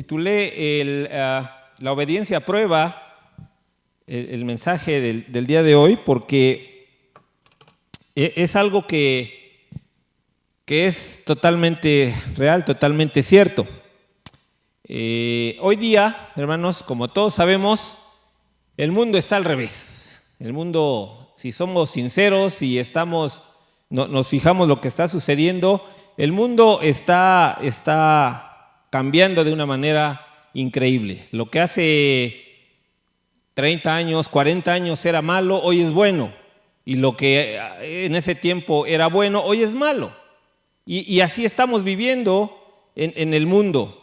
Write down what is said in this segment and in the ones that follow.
titulé La obediencia a prueba, el mensaje del día de hoy, porque es algo que es totalmente real, totalmente cierto. Hoy día, hermanos, como todos sabemos, el mundo está al revés. El mundo, si somos sinceros, si nos fijamos lo que está sucediendo, el mundo está cambiando de una manera increíble. Lo que hace 30 años, 40 años era malo, hoy es bueno. Y lo que en ese tiempo era bueno, hoy es malo. Y así estamos viviendo en el mundo.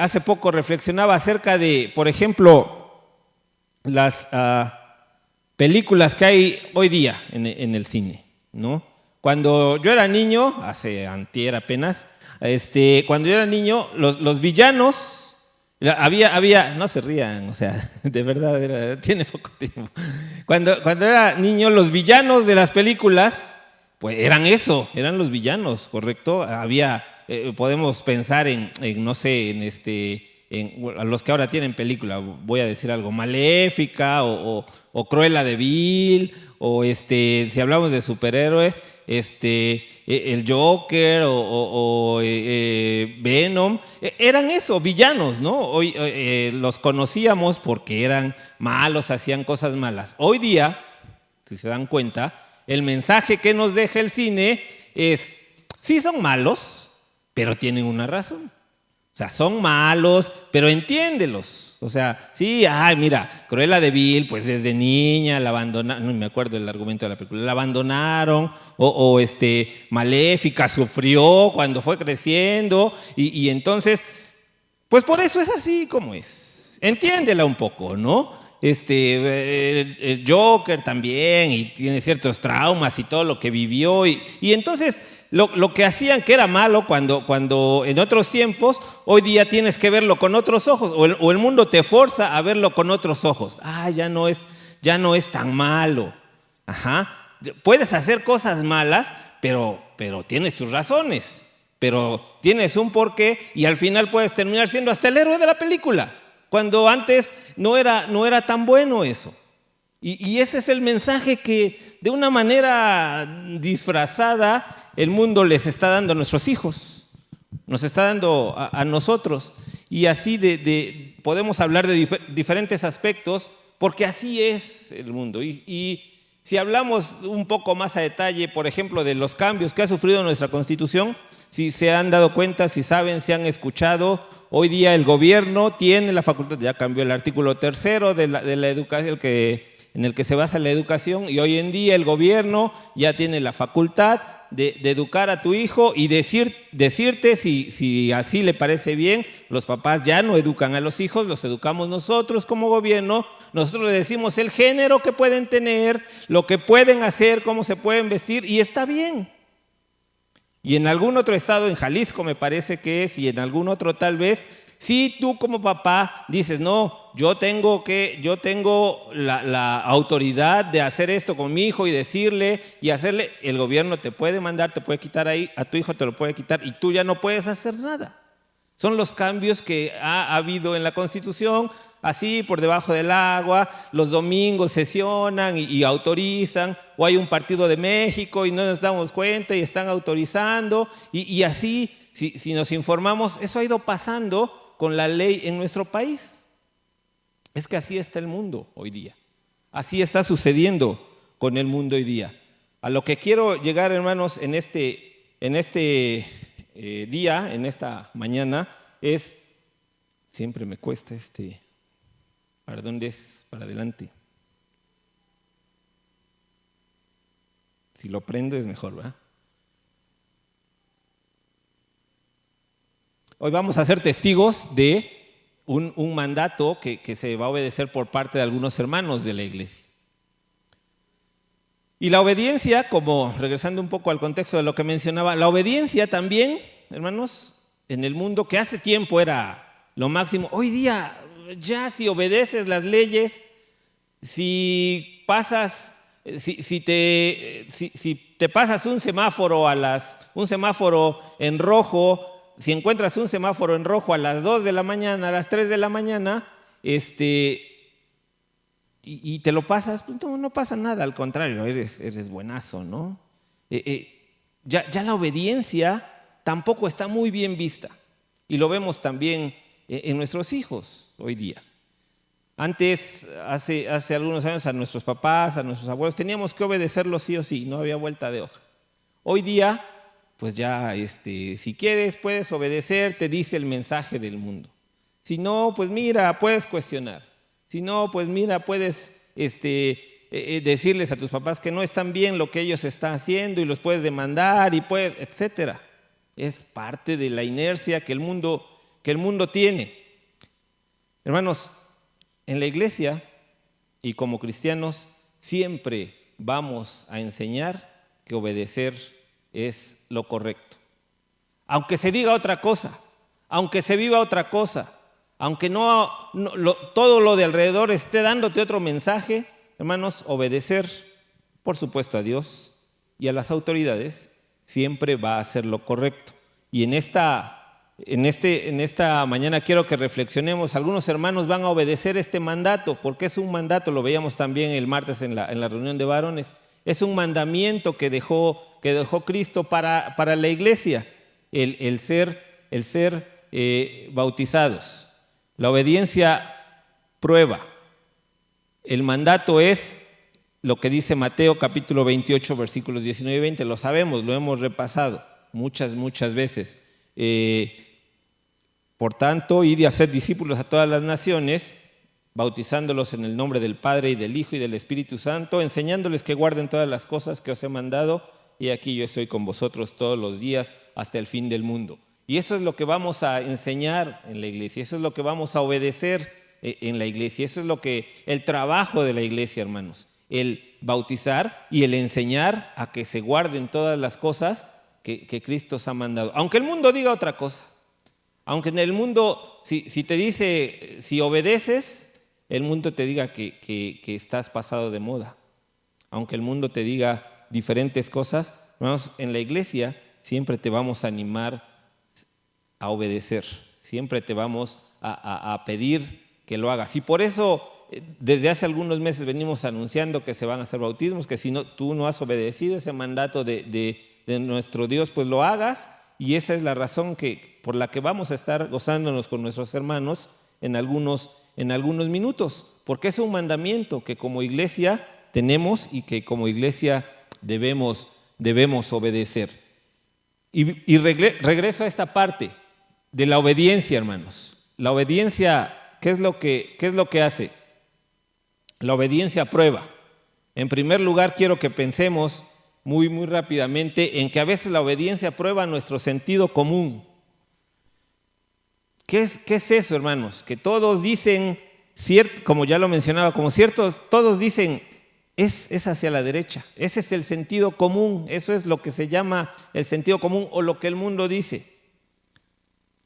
Hace poco reflexionaba acerca de, por ejemplo, las películas que hay hoy día en el cine, ¿no? Cuando yo era niño, antier apenas, cuando yo era niño, los villanos, había, no se rían, o sea, de verdad, tiene poco tiempo. Cuando era niño, los villanos de las películas, pues eran los villanos, ¿correcto? Podemos pensar en no sé, en los que ahora tienen película, voy a decir algo, Maléfica o Cruella de Vil, o si hablamos de superhéroes, el Joker o Venom, eran villanos, ¿no? Hoy los conocíamos porque eran malos, hacían cosas malas. Hoy día, si se dan cuenta, el mensaje que nos deja el cine es, sí son malos, pero tienen una razón. O sea, son malos, pero entiéndelos. O sea, sí, mira, Cruella de Vil, pues desde niña la abandonaron, no me acuerdo el argumento de la película, la abandonaron, o Maléfica sufrió cuando fue creciendo, y entonces, pues por eso es así como es. Entiéndela un poco, ¿no? El Joker también, y tiene ciertos traumas y todo lo que vivió, y entonces lo que hacían que era malo cuando en otros tiempos, hoy día tienes que verlo con otros ojos, o el mundo te forza a verlo con otros ojos. Ya no es tan malo. Puedes hacer cosas malas, pero tienes tus razones, pero tienes un porqué, y al final puedes terminar siendo hasta el héroe de la película, cuando antes no era tan bueno eso. Y ese es el mensaje que de una manera disfrazada el mundo les está dando a nuestros hijos, nos está dando a nosotros. Y así podemos hablar de diferentes aspectos, porque así es el mundo. Y si hablamos un poco más a detalle, por ejemplo, de los cambios que ha sufrido nuestra Constitución, si se han dado cuenta, si saben, si han escuchado, hoy día el gobierno tiene la facultad, ya cambió el artículo 3 de la educación, en el que se basa la educación, y hoy en día el gobierno ya tiene la facultad de educar a tu hijo y decirte si así le parece bien. Los papás ya no educan a los hijos, los educamos nosotros como gobierno. Nosotros les decimos el género que pueden tener, lo que pueden hacer, cómo se pueden vestir, y está bien. Y en algún otro estado, en Jalisco me parece que es, y en algún otro tal vez, si tú como papá dices, no, yo tengo la autoridad de hacer esto con mi hijo y decirle y hacerle, el gobierno te puede mandar, te puede quitar ahí, a tu hijo te lo puede quitar, y tú ya no puedes hacer nada. Son los cambios que ha habido en la Constitución, así por debajo del agua. Los domingos sesionan y autorizan, o hay un partido de México y no nos damos cuenta y están autorizando, y así, si nos informamos, eso ha ido pasando con la ley en nuestro país. Es que así está el mundo hoy día. Así está sucediendo con el mundo hoy día. A lo que quiero llegar, hermanos, en este día, en esta mañana, siempre me cuesta ¿para dónde es? Para adelante. Si lo prendo es mejor, ¿verdad? Hoy vamos a ser testigos de un mandato que se va a obedecer por parte de algunos hermanos de la iglesia. Y la obediencia, como regresando un poco al contexto de lo que mencionaba, la obediencia también, hermanos, en el mundo que hace tiempo era lo máximo, hoy día ya si obedeces las leyes, si te pasas un semáforo en rojo si encuentras un semáforo en rojo a las 2 de la mañana, a las 3 de la mañana, y te lo pasas, pues no pasa nada, al contrario, eres buenazo, ¿no? Ya la obediencia tampoco está muy bien vista, y lo vemos también en nuestros hijos hoy día. Antes, hace algunos años, a nuestros papás, a nuestros abuelos, teníamos que obedecerlos sí o sí, no había vuelta de hoja. Hoy día, pues ya, si quieres, puedes obedecer, te dice el mensaje del mundo. Si no, pues mira, puedes cuestionar. Si no, pues mira, puedes decirles a tus papás que no están bien lo que ellos están haciendo y los puedes demandar y puedes, etcétera. Es parte de la inercia que el mundo tiene. Hermanos, en la iglesia y como cristianos siempre vamos a enseñar que obedecer es lo correcto. Aunque se diga otra cosa, aunque se viva otra cosa, aunque todo lo de alrededor esté dándote otro mensaje, hermanos, obedecer, por supuesto, a Dios y a las autoridades siempre va a ser lo correcto. Y en esta mañana quiero que reflexionemos. Algunos hermanos van a obedecer este mandato, porque es un mandato, lo veíamos también el martes en la reunión de varones. Es un mandamiento que dejó Cristo para la iglesia, el ser bautizados. La obediencia prueba. El mandato es lo que dice Mateo capítulo 28, versículos 19 y 20. Lo sabemos, lo hemos repasado muchas veces. Por tanto, id y haced discípulos a todas las naciones, bautizándolos en el nombre del Padre y del Hijo y del Espíritu Santo, enseñándoles que guarden todas las cosas que os he mandado, y aquí yo estoy con vosotros todos los días hasta el fin del mundo. Y eso es lo que vamos a enseñar en la iglesia, eso es lo que vamos a obedecer en la iglesia, eso es el trabajo de la iglesia, hermanos, el bautizar y el enseñar a que se guarden todas las cosas que Cristo os ha mandado. Aunque el mundo diga otra cosa, aunque en el mundo, si te dice, si obedeces, el mundo te diga que estás pasado de moda, aunque el mundo te diga diferentes cosas, hermanos, en la iglesia siempre te vamos a animar a obedecer, siempre te vamos a pedir que lo hagas. Y por eso desde hace algunos meses venimos anunciando que se van a hacer bautismos, que si tú no has obedecido ese mandato de nuestro Dios, pues lo hagas. Y esa es la razón por la que vamos a estar gozándonos con nuestros hermanos en algunos minutos, porque es un mandamiento que como iglesia tenemos y que como iglesia debemos obedecer. Y regreso a esta parte de la obediencia, hermanos. La obediencia, ¿qué es lo que hace? La obediencia prueba. En primer lugar, quiero que pensemos muy rápidamente en que a veces la obediencia prueba nuestro sentido común. ¿Qué es eso, hermanos? Que todos dicen, como ya lo mencionaba, todos dicen, es hacia la derecha. Ese es el sentido común, eso es lo que se llama el sentido común o lo que el mundo dice.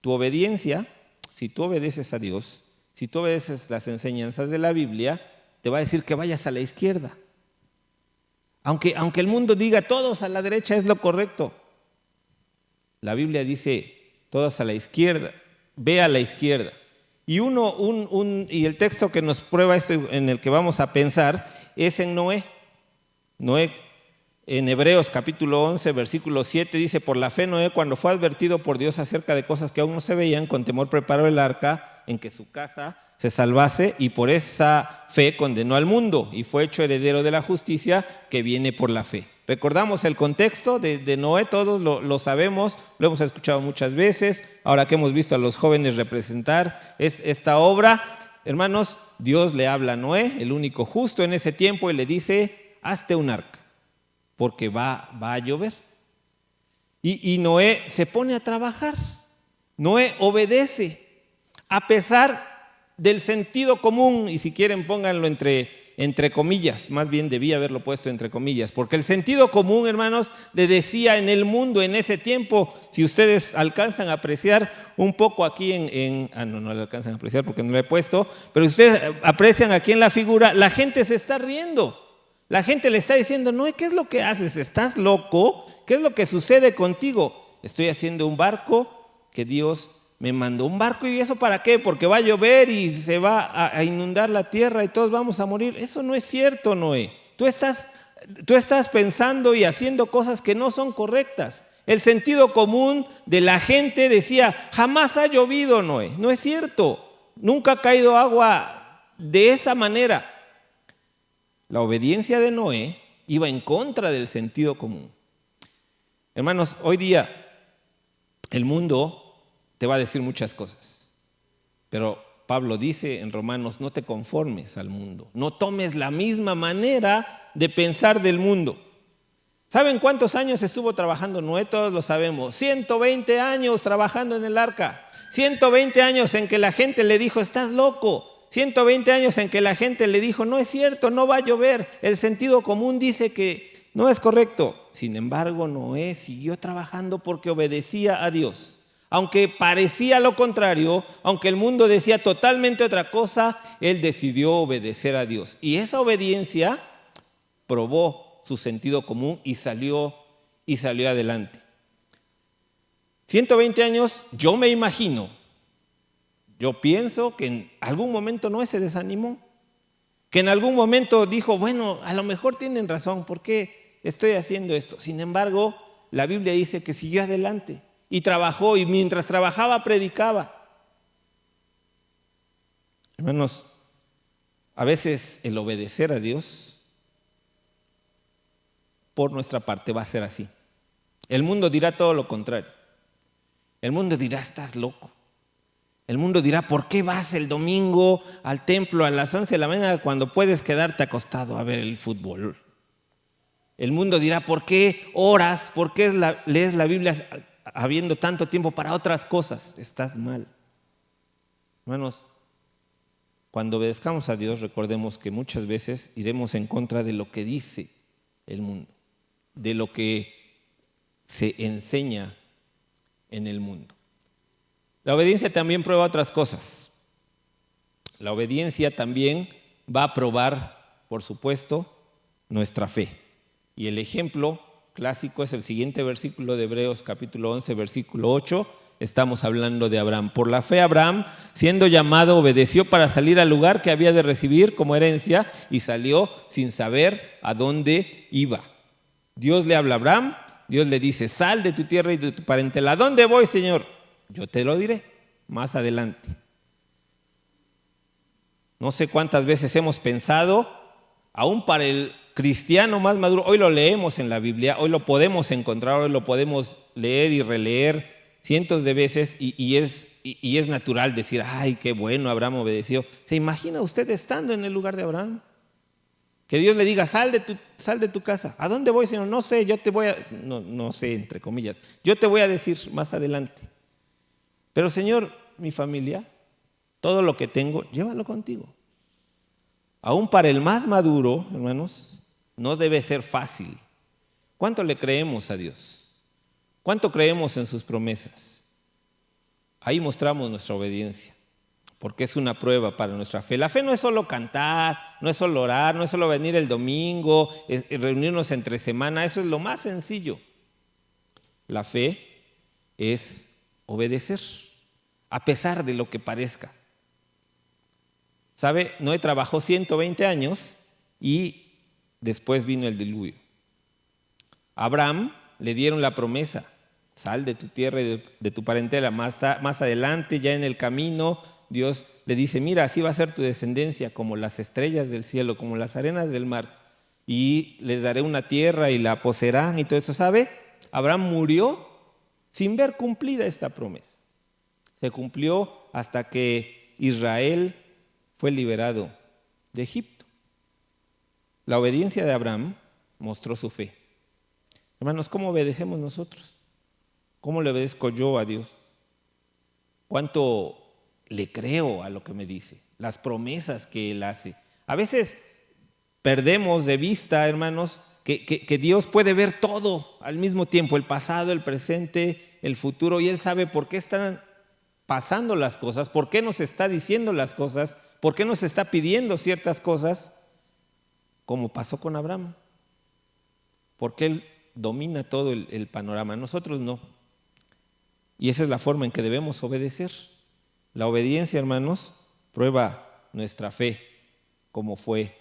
Tu obediencia, si tú obedeces a Dios, si tú obedeces las enseñanzas de la Biblia, te va a decir que vayas a la izquierda. Aunque el mundo diga todos a la derecha es lo correcto, la Biblia dice todos a la izquierda, ve a la izquierda. Y el texto que nos prueba esto, en el que vamos a pensar, es en Noé. Noé, en Hebreos capítulo 11, versículo 7, dice: por la fe Noé, cuando fue advertido por Dios acerca de cosas que aún no se veían, con temor preparó el arca en que su casa se salvase, y por esa fe condenó al mundo y fue hecho heredero de la justicia que viene por la fe. Recordamos el contexto de Noé, todos lo sabemos, lo hemos escuchado muchas veces. Ahora que hemos visto a los jóvenes representar esta obra, hermanos, Dios le habla a Noé, el único justo en ese tiempo, y le dice: hazte un arca, porque va a llover. Y Noé se pone a trabajar. Noé obedece, a pesar del sentido común, y si quieren pónganlo entre comillas, más bien debía haberlo puesto entre comillas, porque el sentido común, hermanos, le decía en el mundo en ese tiempo, si ustedes alcanzan a apreciar un poco aquí no lo alcanzan a apreciar porque no lo he puesto, pero ustedes aprecian aquí en la figura, la gente se está riendo, la gente le está diciendo: no, ¿qué es lo que haces? ¿Estás loco? ¿Qué es lo que sucede contigo? Estoy haciendo un barco que Dios me mandó un barco. ¿Y eso para qué? Porque va a llover y se va a inundar la tierra y todos vamos a morir. Eso no es cierto, Noé. Tú estás pensando y haciendo cosas que no son correctas. El sentido común de la gente decía, jamás ha llovido, Noé. No es cierto. Nunca ha caído agua de esa manera. La obediencia de Noé iba en contra del sentido común. Hermanos, hoy día el mundo te va a decir muchas cosas, pero Pablo dice en Romanos, no te conformes al mundo, no tomes la misma manera de pensar del mundo. ¿Saben cuántos años estuvo trabajando Noé? Todos lo sabemos. 120 años trabajando en el arca. 120 años en que la gente le dijo, estás loco. 120 años en que la gente le dijo, no es cierto, no va a llover. El sentido común dice que no es correcto. Sin embargo, Noé siguió trabajando porque obedecía a Dios. Aunque parecía lo contrario, aunque el mundo decía totalmente otra cosa, él decidió obedecer a Dios. Y esa obediencia probó su sentido común y salió adelante. 120 años, yo me imagino, yo pienso que en algún momento Noé se desanimó, que en algún momento dijo, bueno, a lo mejor tienen razón, ¿por qué estoy haciendo esto? Sin embargo, la Biblia dice que siguió adelante y trabajó, y mientras trabajaba predicaba. Hermanos, a veces el obedecer a Dios por nuestra parte va a ser así. El mundo dirá todo lo contrario. El mundo dirá, estás loco. El mundo dirá, ¿por qué vas el domingo al templo a las 11 de la mañana cuando puedes quedarte acostado a ver el fútbol? El mundo dirá, ¿por qué oras? ¿Por qué lees la Biblia habiendo tanto tiempo para otras cosas? Estás mal. Hermanos, cuando obedezcamos a Dios, recordemos que muchas veces iremos en contra de lo que dice el mundo, de lo que se enseña en el mundo. La obediencia también prueba otras cosas. La obediencia también va a probar, por supuesto, nuestra fe. Y el ejemplo clásico es el siguiente versículo de Hebreos capítulo 11, versículo 8. Estamos hablando de Abraham. Por la fe Abraham, siendo llamado, obedeció para salir al lugar que había de recibir como herencia y salió sin saber a dónde iba. Dios le habla a Abraham, Dios le dice, sal de tu tierra y de tu parentela. ¿A dónde voy, Señor? Yo te lo diré más adelante. No sé cuántas veces hemos pensado, aún para el cristiano más maduro, hoy lo leemos en la Biblia, hoy lo podemos encontrar, hoy lo podemos leer y releer cientos de veces y es natural decir, ay, qué bueno, Abraham obedeció. ¿Se imagina usted estando en el lugar de Abraham? Que Dios le diga, sal de tu casa. ¿A dónde voy, Señor? No sé, yo te voy a, no sé, entre comillas, yo te voy a decir más adelante. Pero Señor, mi familia, todo lo que tengo, llévalo contigo. Aún para el más maduro, hermanos, no debe ser fácil. ¿Cuánto le creemos a Dios? ¿Cuánto creemos en sus promesas? Ahí mostramos nuestra obediencia, porque es una prueba para nuestra fe. La fe no es solo cantar, no es solo orar, no es solo venir el domingo, reunirnos entre semana, eso es lo más sencillo. La fe es obedecer, a pesar de lo que parezca. ¿Sabe? Noé trabajó 120 años y después vino el diluvio. A Abraham le dieron la promesa, sal de tu tierra y de tu parentela. Más adelante, ya en el camino, Dios le dice, mira, así va a ser tu descendencia, como las estrellas del cielo, como las arenas del mar. Y les daré una tierra y la poseerán y todo eso. ¿Sabe? Abraham murió sin ver cumplida esta promesa. Se cumplió hasta que Israel fue liberado de Egipto. La obediencia de Abraham mostró su fe. Hermanos, ¿cómo obedecemos nosotros? ¿Cómo le obedezco yo a Dios? ¿Cuánto le creo a lo que me dice? Las promesas que Él hace. A veces perdemos de vista, hermanos, que Dios puede ver todo al mismo tiempo, el pasado, el presente, el futuro, y Él sabe por qué están pasando las cosas, por qué nos está diciendo las cosas, por qué nos está pidiendo ciertas cosas, como pasó con Abraham. Porque Él domina todo el panorama, nosotros no. Y esa es la forma en que debemos obedecer. La obediencia, hermanos, prueba nuestra fe, como fue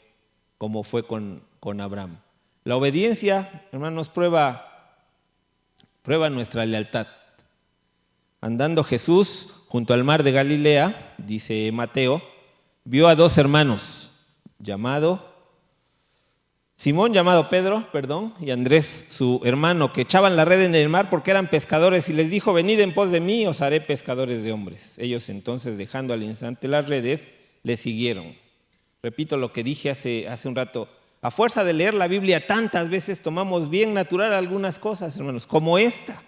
con Abraham. La obediencia, hermanos, prueba nuestra lealtad. Andando Jesús junto al mar de Galilea, dice Mateo, vio a dos hermanos, Simón, llamado Pedro, y Andrés, su hermano, que echaban la red en el mar porque eran pescadores, y les dijo: venid en pos de mí, os haré pescadores de hombres. Ellos entonces, dejando al instante las redes, le siguieron. Repito lo que dije hace un rato. A fuerza de leer la Biblia tantas veces tomamos bien natural algunas cosas, hermanos, como esta.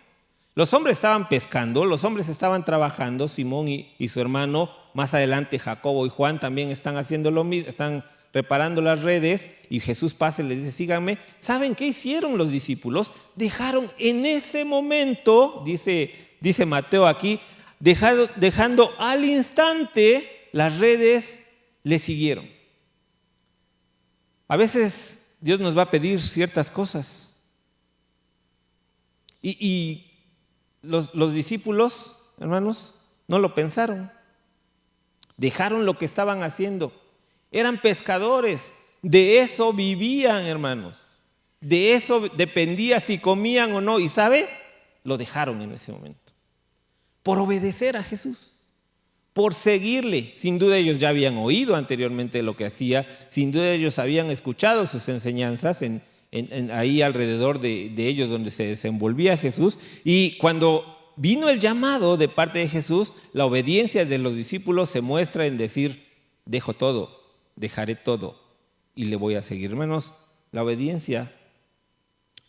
Los hombres estaban pescando, los hombres estaban trabajando, Simón y su hermano, más adelante Jacobo y Juan también están haciendo lo mismo, están reparando las redes, y Jesús pasa y les dice: síganme. ¿Saben qué hicieron los discípulos? Dejaron en ese momento, dice Mateo aquí, dejando al instante las redes, le siguieron. A veces Dios nos va a pedir ciertas cosas y los discípulos, hermanos, no lo pensaron. Dejaron lo que estaban haciendo. Eran pescadores, de eso vivían, hermanos. De eso dependía si comían o no. ¿Y sabe? Lo dejaron en ese momento. Por obedecer a Jesús, por seguirle. Sin duda ellos ya habían oído anteriormente lo que hacía. Sin duda ellos habían escuchado sus enseñanzas ahí alrededor de ellos donde se desenvolvía Jesús. Y cuando vino el llamado de parte de Jesús, la obediencia de los discípulos se muestra en decir: dejo todo, dejaré todo y le voy a seguir. Hermanos, la obediencia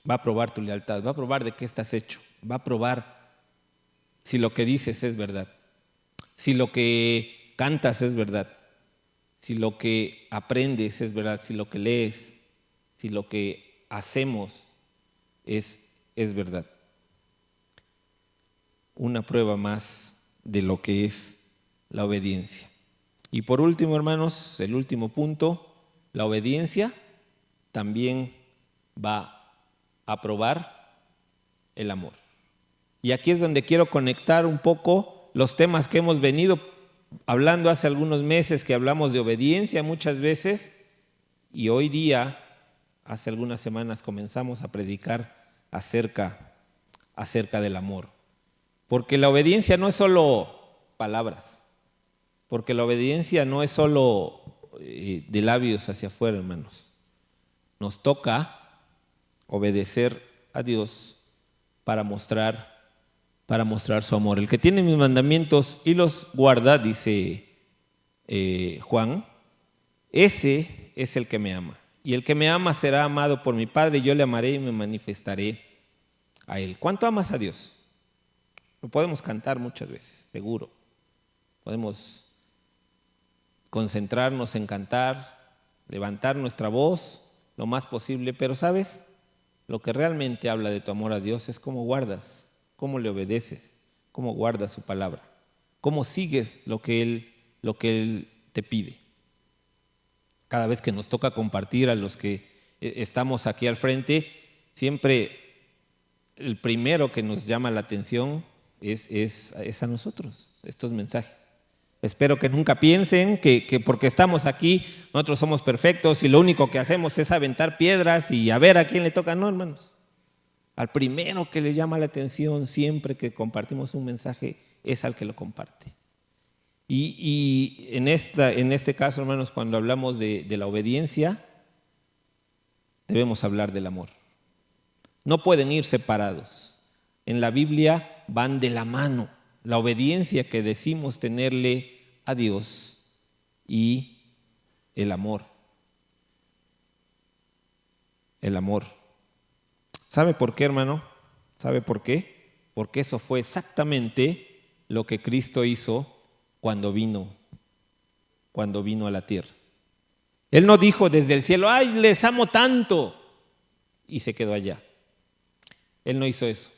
va a probar tu lealtad, va a probar de qué estás hecho, va a probar si lo que dices es verdad, si lo que cantas es verdad, si lo que aprendes es verdad, si lo que lees, si lo que hacemos es verdad. Una prueba más de lo que es la obediencia. Y por último, hermanos, el último punto, la obediencia también va a probar el amor. Y aquí es donde quiero conectar un poco los temas que hemos venido hablando hace algunos meses, que hablamos de obediencia muchas veces, y hoy día, hace algunas semanas, comenzamos a predicar acerca del amor. Porque la obediencia no es solo palabras. Porque la obediencia no es solo de labios hacia afuera, hermanos. Nos toca obedecer a Dios para mostrar su amor. El que tiene mis mandamientos y los guarda, dice Juan, ese es el que me ama. Y el que me ama será amado por mi Padre, y yo le amaré y me manifestaré a él. ¿Cuánto amas a Dios? Lo podemos cantar muchas veces, seguro. Podemos concentrarnos en cantar, levantar nuestra voz lo más posible, pero ¿sabes? Lo que realmente habla de tu amor a Dios es cómo guardas, cómo le obedeces, cómo guardas su palabra, cómo sigues lo que Él te pide. Cada vez que nos toca compartir a los que estamos aquí al frente, siempre el primero que nos llama la atención es a nosotros, estos mensajes. Espero que nunca piensen que porque estamos aquí nosotros somos perfectos y lo único que hacemos es aventar piedras y a ver a quién le toca. No, hermanos. Al primero que le llama la atención siempre que compartimos un mensaje es al que lo comparte. Y en este caso, hermanos, cuando hablamos de la obediencia, debemos hablar del amor. No pueden ir separados. En la Biblia van de la mano. La obediencia que decimos tenerle a Dios y el amor. El amor. ¿Sabe por qué, hermano? ¿Sabe por qué? Porque eso fue exactamente lo que Cristo hizo cuando vino a la tierra. Él no dijo desde el cielo: ¡ay, les amo tanto! Y se quedó allá. Él no hizo eso.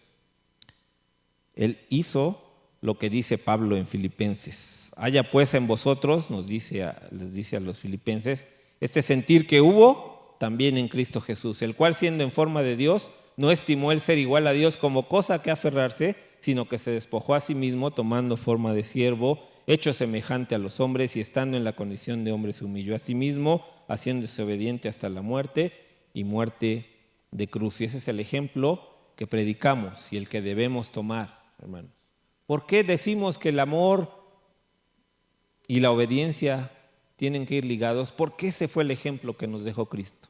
Él hizo lo que dice Pablo en Filipenses. Haya pues en vosotros, les dice a los filipenses, este sentir que hubo también en Cristo Jesús, el cual siendo en forma de Dios, no estimó el ser igual a Dios como cosa que aferrarse, sino que se despojó a sí mismo, tomando forma de siervo, hecho semejante a los hombres, y estando en la condición de hombre se humilló a sí mismo, haciéndose obediente hasta la muerte y muerte de cruz. Y ese es el ejemplo que predicamos y el que debemos tomar, hermanos. ¿Por qué decimos que el amor y la obediencia tienen que ir ligados? Porque ese fue el ejemplo que nos dejó Cristo.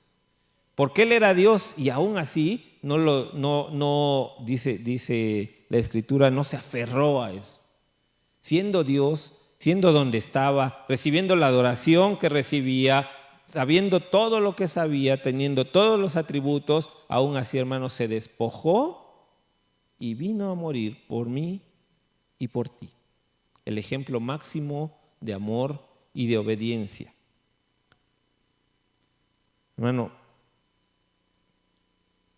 Porque Él era Dios y aún así dice la Escritura, no se aferró a eso. Siendo Dios, siendo donde estaba, recibiendo la adoración que recibía, sabiendo todo lo que sabía, teniendo todos los atributos, aún así, hermanos, se despojó y vino a morir por mí y por ti. El ejemplo máximo de amor y de obediencia. Hermano,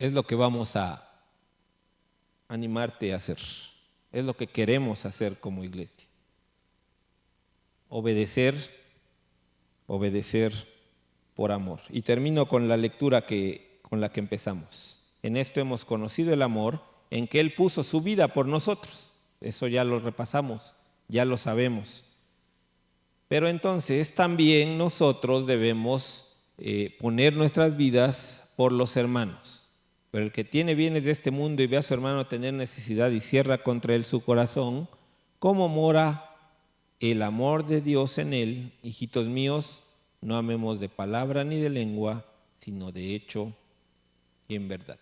es lo que vamos a animarte a hacer. Es lo que queremos hacer como iglesia. Obedecer por amor. Y termino con la lectura con la que empezamos. En esto hemos conocido el amor, en que Él puso su vida por nosotros. Eso ya lo repasamos, ya lo sabemos. Pero entonces también nosotros debemos poner nuestras vidas por los hermanos. Pero el que tiene bienes de este mundo y ve a su hermano tener necesidad y cierra contra él su corazón, ¿cómo mora el amor de Dios en él? Hijitos míos, no amemos de palabra ni de lengua, sino de hecho y en verdad.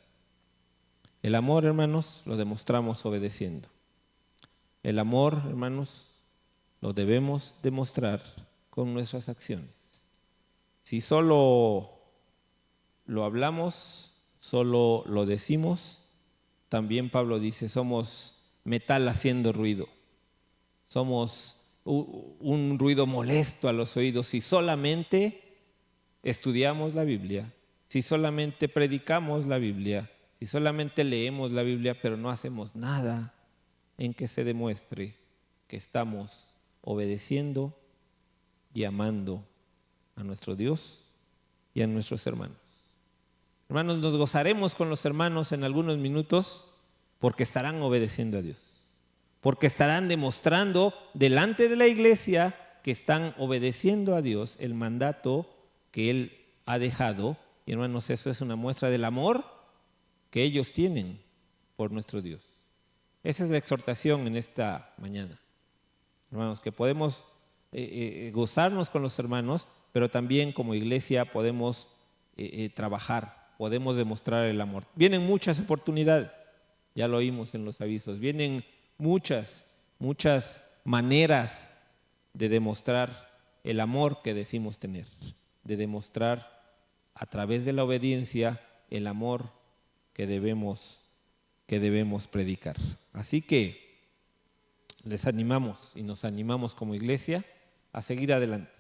El amor, hermanos, lo demostramos obedeciendo. El amor, hermanos, lo debemos demostrar con nuestras acciones. Si solo lo hablamos, solo lo decimos, también Pablo dice, somos metal haciendo ruido. Somos un ruido molesto a los oídos. Si solamente estudiamos la Biblia, si solamente predicamos la Biblia, si solamente leemos la Biblia, pero no hacemos nada en que se demuestre que estamos obedeciendo y amando a nuestro Dios y a nuestros hermanos. Hermanos, nos gozaremos con los hermanos en algunos minutos porque estarán obedeciendo a Dios, porque estarán demostrando delante de la iglesia que están obedeciendo a Dios el mandato que Él ha dejado. Y hermanos, eso es una muestra del amor que ellos tienen por nuestro Dios. Esa es la exhortación en esta mañana. Hermanos, que podemos gozarnos con los hermanos, pero también como iglesia podemos trabajar, podemos demostrar el amor. Vienen muchas oportunidades, ya lo oímos en los avisos, vienen muchas maneras de demostrar el amor que decimos tener, de demostrar a través de la obediencia el amor que debemos predicar. Así que les animamos y nos animamos como iglesia a seguir adelante,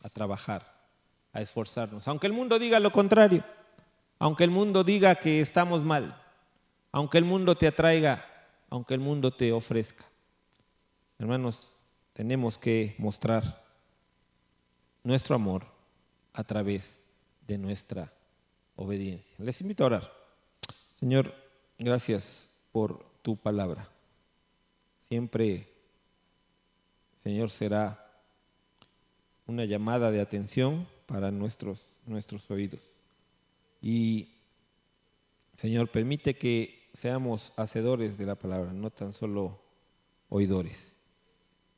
a trabajar, a esforzarnos. Aunque el mundo diga lo contrario, aunque el mundo diga que estamos mal, aunque el mundo te atraiga, aunque el mundo te ofrezca. Hermanos, tenemos que mostrar nuestro amor a través de nuestra obediencia. Les invito a orar. Señor, gracias por tu palabra. Siempre, Señor, será una llamada de atención para nuestros oídos. Y, Señor, permite que seamos hacedores de la palabra, no tan solo oidores.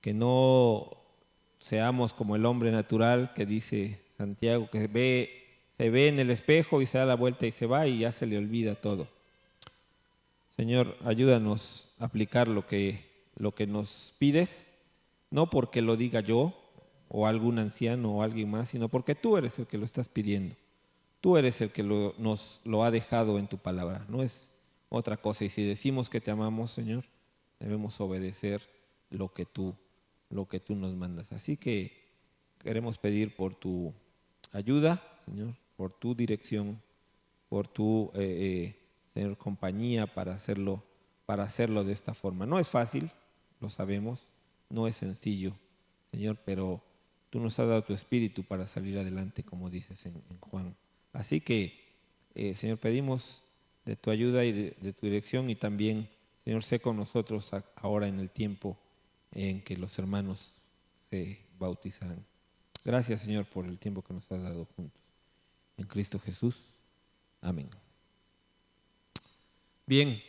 Que no seamos como el hombre natural que dice Santiago, que se ve en el espejo y se da la vuelta y se va y ya se le olvida todo. Señor, ayúdanos a aplicar lo que nos pides, no porque lo diga yo o algún anciano o alguien más, sino porque tú eres el que lo estás pidiendo. Tú eres el que nos lo ha dejado en tu palabra, no es otra cosa. Y si decimos que te amamos, Señor, debemos obedecer lo que tú nos mandas. Así que queremos pedir por tu ayuda, Señor, por tu dirección, por tu Señor, compañía para hacerlo de esta forma. No es fácil, lo sabemos, no es sencillo, Señor, pero tú nos has dado tu espíritu para salir adelante, como dices en Juan. Así que, Señor, pedimos de tu ayuda y de tu dirección, y también, Señor, sé con nosotros ahora en el tiempo en que los hermanos se bautizarán. Gracias, Señor, por el tiempo que nos has dado juntos. En Cristo Jesús. Amén. Bien.